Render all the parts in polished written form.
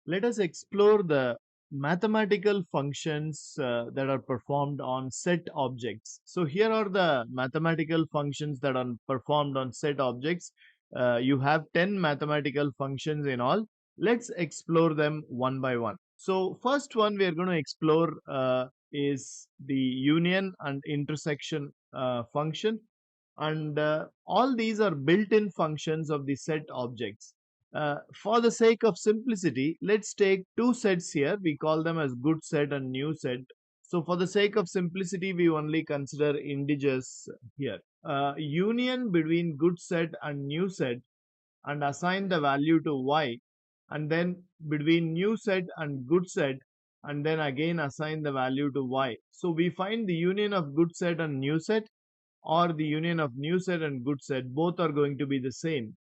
let us explore the mathematical functions that are performed on set objects. So here are the mathematical functions that are performed on set objects. You have 10 mathematical functions in all. Let's explore them one by one. So first one we are going to explore is the union and intersection function, and all these are built-in functions of the set objects. For the sake of simplicity, let's take two sets here. We call them as good set and new set. So for the sake of simplicity, we only consider integers here. Union between good set and new set, and assign the value to y, and then between new set and good set, and then again assign the value to y. So we find the union of good set and new set, or the union of new set and good set, both are going to be the same.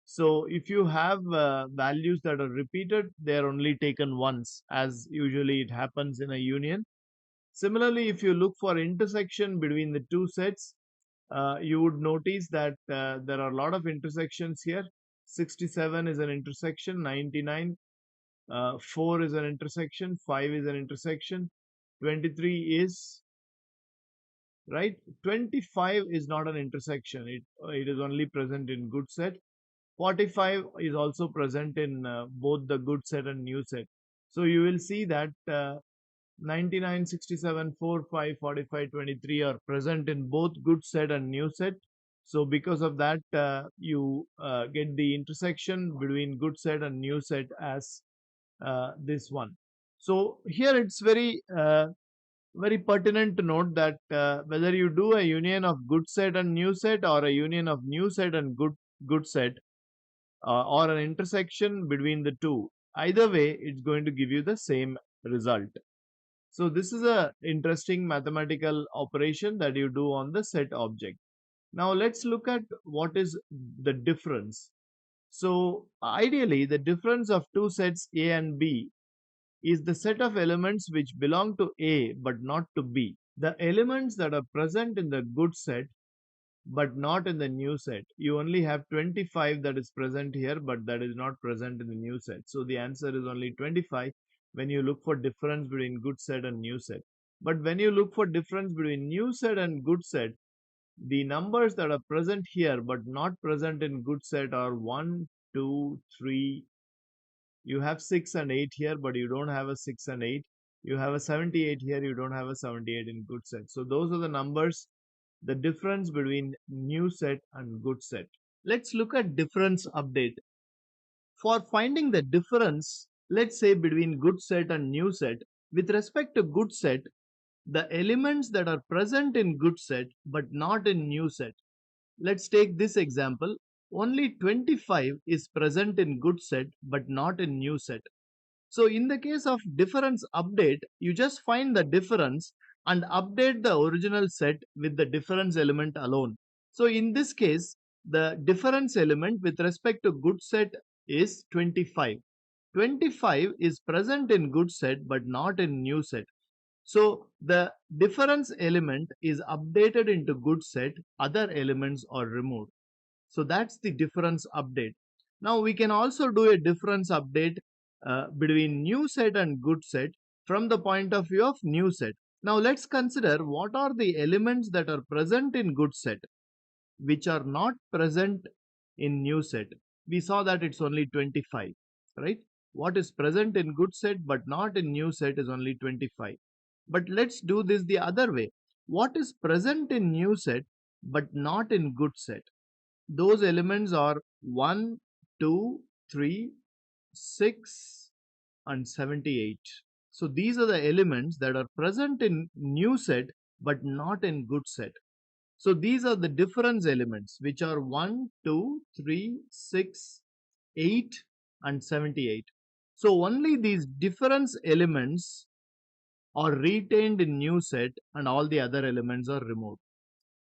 So if you have values that are repeated, they are only taken once, as usually it happens in a union. Similarly, if you look for intersection between the two sets, you would notice that there are a lot of intersections here. 67 is an intersection, 99, 4 is an intersection, 5 is an intersection, 23 is, right, 25 is not an intersection. It is only present in good set. 45 is also present in both the good set and new set. So you will see that 99, 67, 4, 5, 45, 23 are present in both good set and new set. So because of that, you get the intersection between good set and new set as this one. So here it's very pertinent to note that whether you do a union of good set and new set, or a union of new set and good set, or an intersection between the two, either way it's going to give you the same result. So this is a interesting mathematical operation that you do on the set object. Now let's look at what is the difference. So ideally the difference of two sets A and B is the set of elements which belong to A but not to B. The elements that are present in the good set but not in the new set. You only have 25 that is present here, but that is not present in the new set. So the answer is only 25 when you look for difference between good set and new set. But when you look for difference between new set and good set, the numbers that are present here but not present in good set are 1, 2, 3. You have 6 and 8 here, but you don't have a 6 and 8. You have a 78 here, you don't have a 78 in good set. So those are the numbers, the difference between new set and good set. Let's look at difference update. For finding the difference, let's say between good set and new set, with respect to good set, the elements that are present in good set but not in new set. Let's take this example. Only 25 is present in good set but not in new set. So in the case of difference update, you just find the difference and update the original set with the difference element alone. So in this case, the difference element with respect to good set is 25. 25 is present in good set but not in new set. So the difference element is updated into good set, other elements are removed. So that's the difference update. Now we can also do a difference update between new set and good set from the point of view of new set. Now let's consider what are the elements that are present in good set which are not present in new set. We saw that it's only 25, right? What is present in good set but not in new set is only 25. But let's do this the other way. What is present in new set but not in good set? Those elements are 1, 2, 3, 6 and 78. So these are the elements that are present in new set but not in good set. So these are the difference elements which are 1, 2, 3, 6, 8 and 78. So only these difference elements are retained in new set and all the other elements are removed.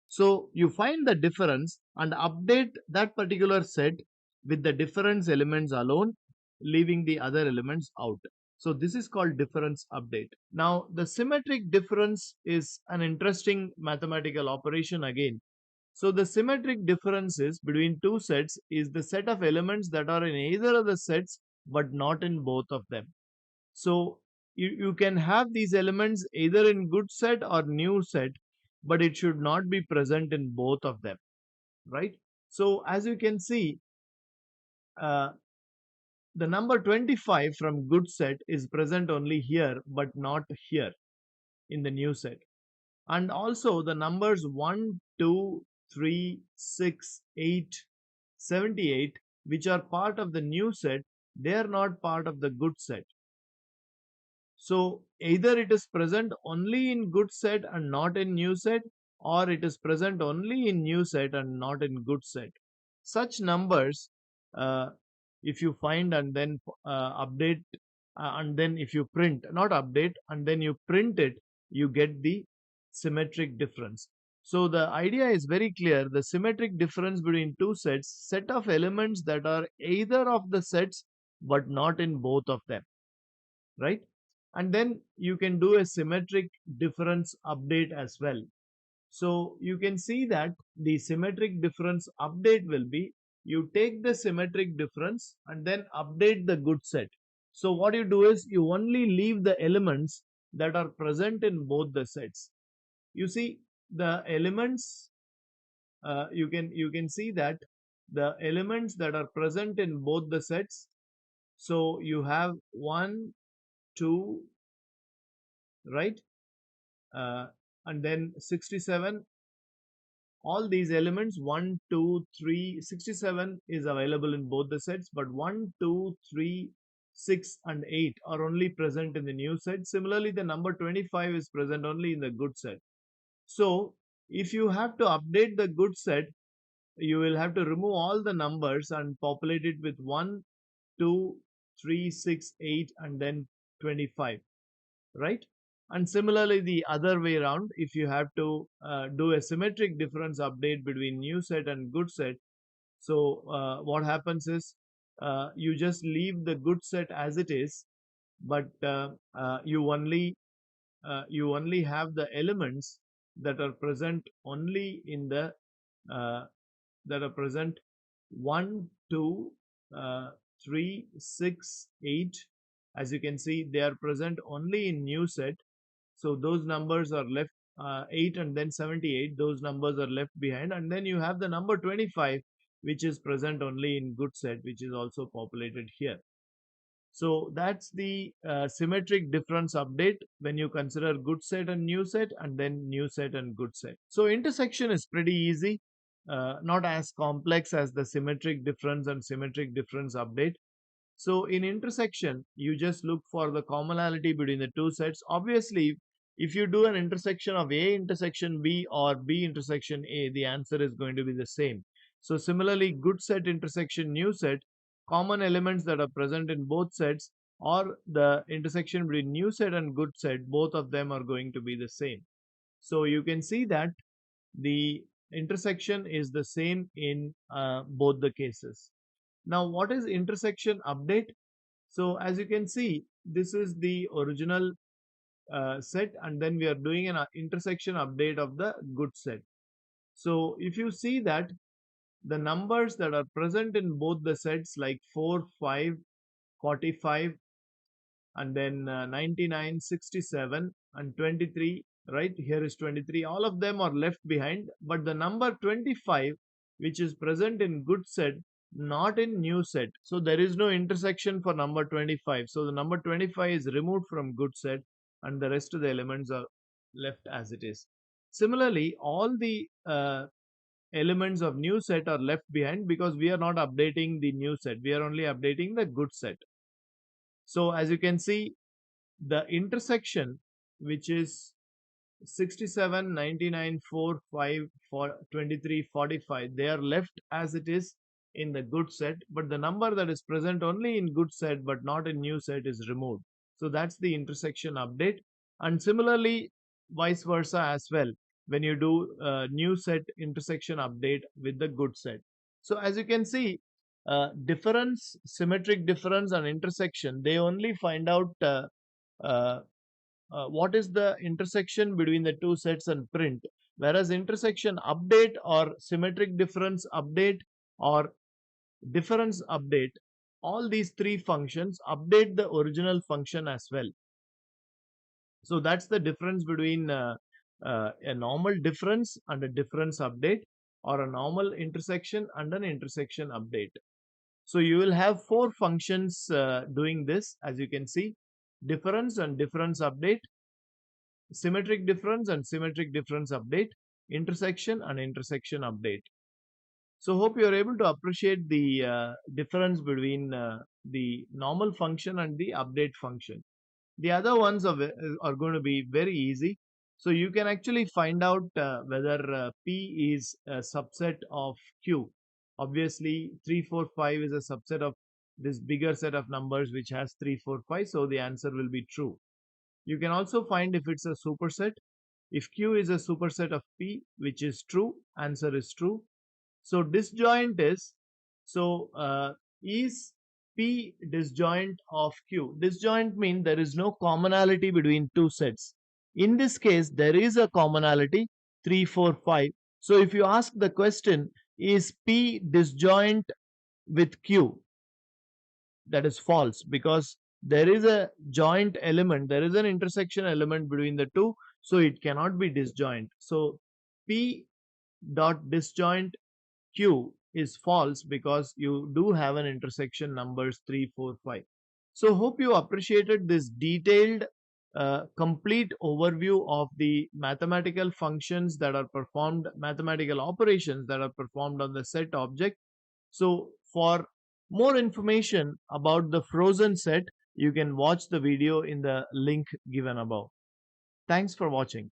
So you find the difference and update that particular set with the difference elements alone, leaving the other elements out. So this is called difference update. Now the symmetric difference is an interesting mathematical operation again. So the symmetric differences between two sets is the set of elements that are in either of the sets but not in both of them. So you can have these elements either in good set or new set, but it should not be present in both of them, right? So as you can see, uh, the number 25 from good set is present only here, but not here in the new set. And also the numbers 1, 2, 3, 6, 8, 78, which are part of the new set, they are not part of the good set. So either it is present only in good set and not in new set, or it is present only in new set and not in good set. Such numbers, uh, if you find and then update, and then if you print, not update, and then you print it, you get the symmetric difference. So the idea is very clear. The symmetric difference between two sets, set of elements that are either of the sets but not in both of them, right? And then you can do a symmetric difference update as well. So you can see that the symmetric difference update will be, you take the symmetric difference and then update the good set. So what you do is you only leave the elements that are present in both the sets. You see the elements, you can see that the elements that are present in both the sets. So you have 1, 2, right? uh, and then 67, all these elements 1, 2, 3, 67 is available in both the sets, but 1, 2, 3, 6 and 8 are only present in the new set. Similarly, the number 25 is present only in the good set. So if you have to update the good set, you will have to remove all the numbers and populate it with 1, 2, 3, 6, 8 and then 25, right? And similarly, the other way around, if you have to do a symmetric difference update between new set and good set, so what happens is, you just leave the good set as it is, but you only have the elements that are present only in the uh, that are present 1, 2, 3, 6, 8. As you can see, they are present only in new set. So those numbers are left, 8 and then 78, those numbers are left behind. And then you have the number 25, which is present only in good set, which is also populated here. So that's the symmetric difference update when you consider good set and new set, and then new set and good set. So intersection is pretty easy, not as complex as the symmetric difference and symmetric difference update. So in intersection, you just look for the commonality between the two sets. Obviously, if you do an intersection of A intersection B or B intersection A, the answer is going to be the same. So similarly, good set intersection new set, common elements that are present in both sets, or the intersection between new set and good set, both of them are going to be the same. So you can see that the intersection is the same in both the cases. Now, what is intersection update? So as you can see, this is the original set, and then we are doing an intersection update of the good set. So if you see that the numbers that are present in both the sets, like 4, 5, 45, and then 99, 67 and 23, right? Here is 23. All of them are left behind, but the number 25, which is present in good set, not in new set. So there is no intersection for number 25. So the number 25 is removed from good set, and the rest of the elements are left as it is. Similarly, all the elements of new set are left behind because we are not updating the new set. We are only updating the good set. So as you can see, the intersection, which is 67, 99, 4, 5, 4, 23, 45, they are left as it is in the good set, but the number that is present only in good set but not in new set is removed. So that's the intersection update. And similarly, vice versa as well, when you do new set intersection update with the good set. So as you can see, difference, symmetric difference and intersection, they only find out uh, what is the intersection between the two sets and print, whereas intersection update or symmetric difference update or difference update, all these three functions update the original function as well. So that's the difference between a normal difference and a difference update, or a normal intersection and an intersection update. So you will have four functions doing this, as you can see: difference and difference update, symmetric difference and symmetric difference update, intersection and intersection update. So hope you are able to appreciate the difference between the normal function and the update function. The other ones are going to be very easy. So you can actually find out whether P is a subset of Q. Obviously, 3, 4, 5 is a subset of this bigger set of numbers which has 3, 4, 5. So the answer will be true. You can also find if it's a superset. If Q is a superset of P, which is true, answer is true. So disjoint is, so is P disjoint of Q? Disjoint means there is no commonality between two sets. In this case, there is a commonality, 3, 4, 5. So if you ask the question, is P disjoint with Q? That is false, because there is a joint element, there is an intersection element between the two, so it cannot be disjoint. So P dot disjoint Q is false, because you do have an intersection numbers 3, 4, 5. So hope you appreciated this detailed complete overview of the mathematical functions that are performed, mathematical operations that are performed on the set object. So for more information about the frozen set, you can watch the video in the link given above. Thanks for watching.